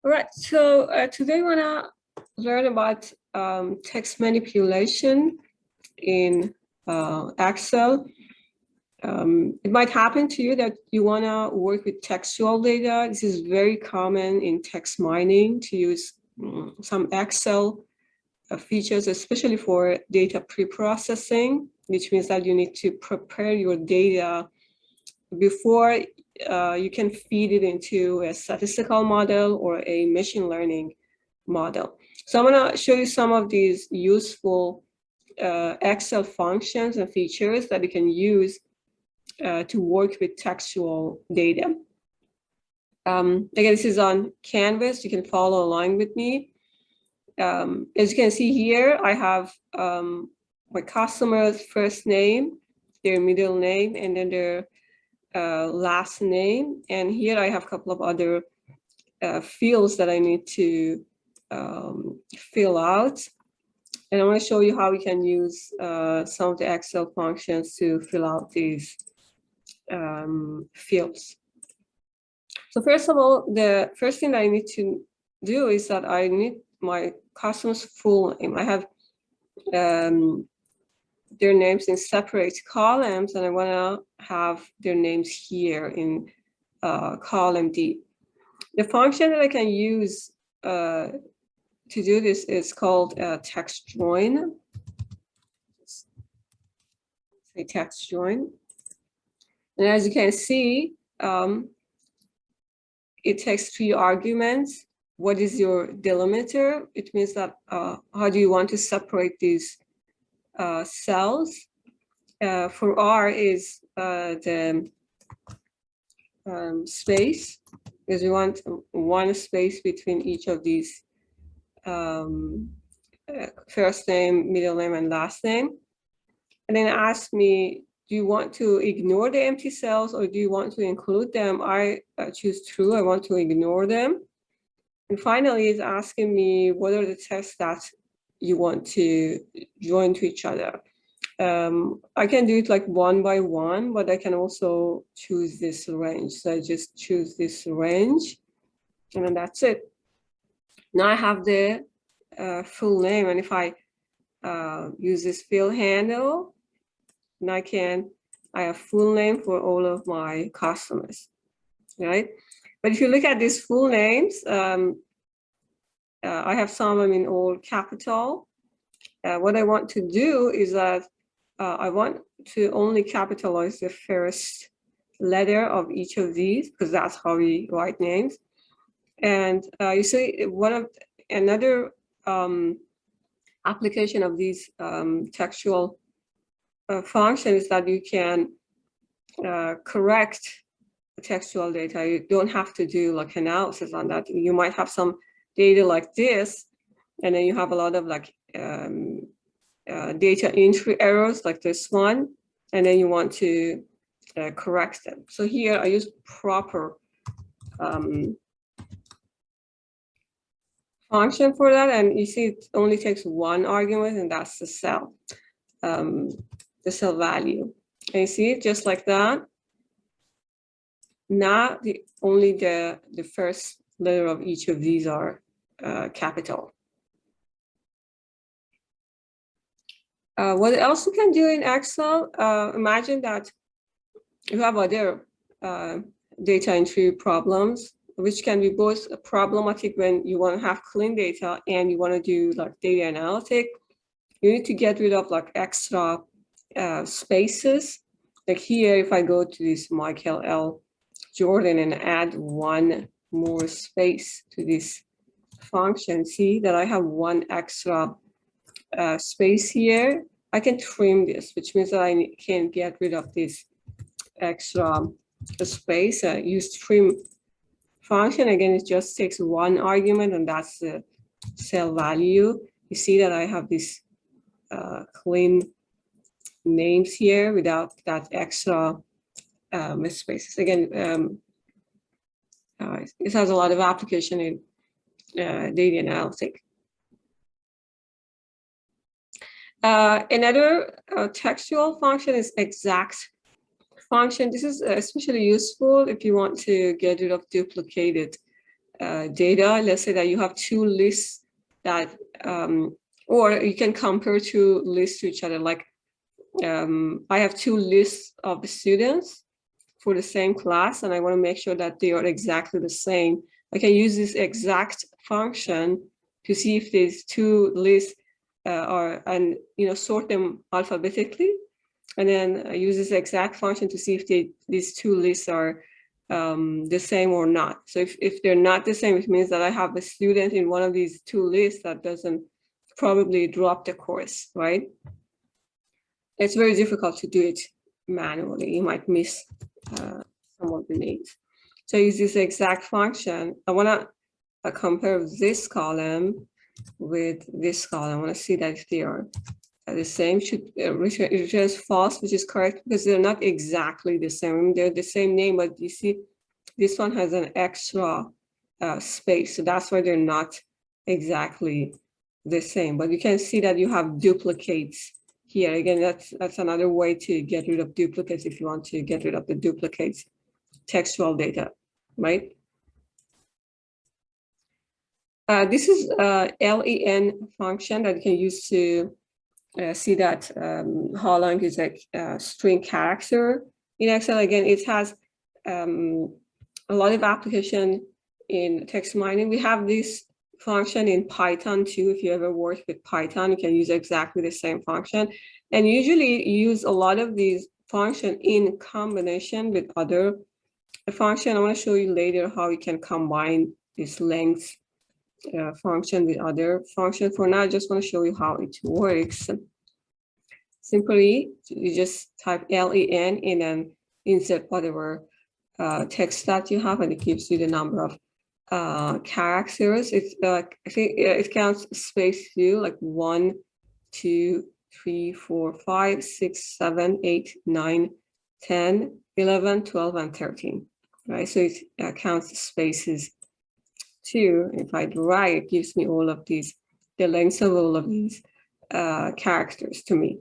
All right, so today we want to learn about text manipulation in Excel. It might happen to you that you want to work with textual data. This is very common in text mining to use some Excel features, especially for data pre-processing, which means that you need to prepare your data before you can feed it into a statistical model or a machine learning model. So I'm going to show you some of these useful Excel functions and features that you can use to work with textual data. Again, this is on Canvas. You can follow along with me. As you can see here, I have my customer's first name, their middle name, and then their last name. And here I have a couple of other fields that I need to fill out. And I want to show you how we can use some of the Excel functions to fill out these fields. So first of all, the first thing that I need to do is that I need my customer's full name. I have their names in separate columns, and I want to have their names here in column D. The function that I can use to do this is called text join. Say text join. And as you can see, it takes 3 arguments. What is your delimiter? It means that how do you want to separate these cells? For R is the space, because we want one space between each of these first name, middle name, and last name. And then ask me, do you want to ignore the empty cells or do you want to include them? I choose true, I want to ignore them. And finally, it's asking me what are the texts that you want to join to each other. I can do it like one by one, but I can also choose this range. So I just choose this range, and then that's it. Now I have the full name, and if I use this fill handle, and I have full name for all of my customers, right? But if you look at these full names, I have some of them in all capital. What I want to do is that I want to only capitalize the first letter of each of these, because that's how we write names. And you see another application of these textual functions that you can correct textual data. You don't have to do like analysis on that. You might have some data like this, and then you have a lot of like data entry errors like this one, and then you want to correct them. So here I use proper function for that, and you see it only takes 1 argument, and that's the cell value. And you see it just like that. Now only the first letter of each of these are capital. What else you can do in Excel? Imagine that you have other data entry problems, which can be both problematic when you want to have clean data and you want to do like data analytic. You need to get rid of like extra spaces. Like here, if I go to this Michael L. Jordan and add 1 more space to this function, see that I have 1 extra space here. I can trim this, which means that I can get rid of this extra space. Use trim function. Again, it just takes 1 argument, and that's the cell value. You see that I have this clean names here without that extra spaces. Again, it has a lot of application in data analytic. Another textual function is exact function. This is especially useful if you want to get rid of duplicated data. Let's say that you have two lists that, or you can compare two lists to each other. Like I have two lists of the students for the same class, and I want to make sure that they are exactly the same. I can use this exact function to see if these two lists are, and sort them alphabetically, and then I use this exact function to see if these two lists are the same or not. So if they're not the same, it means that I have a student in one of these two lists that doesn't probably drop the course, right? It's very difficult to do it manually. You might miss some of the names. So I use this exact function. I want to compare this column with this column. I want to see that if they are the same. Should returns false, which is correct because they're not exactly the same. They're the same name, but you see this one has an extra space, so that's why they're not exactly the same. But you can see that you have duplicates here. Again, that's another way to get rid of duplicates if you want to get rid of the duplicates textual data, right? This is a len function that you can use to see that how long is a string character in Excel. Again, it has a lot of application in text mining. We have this function in Python too. If you ever worked with Python, you can use exactly the same function. And usually you use a lot of these functions in combination with other function. I want to show you later how you can combine this length function with other function. For now, I just want to show you how it works. Simply, you just type len and then insert whatever text that you have, and it gives you the number of characters. It's I think it counts space too, like 1, 2, 3, 4, 5, 6, 7, 8, 9, 10, 11, 12, and 13. Right, so it counts spaces too. If I drag, it gives me all of these, the lengths of all of these characters to me.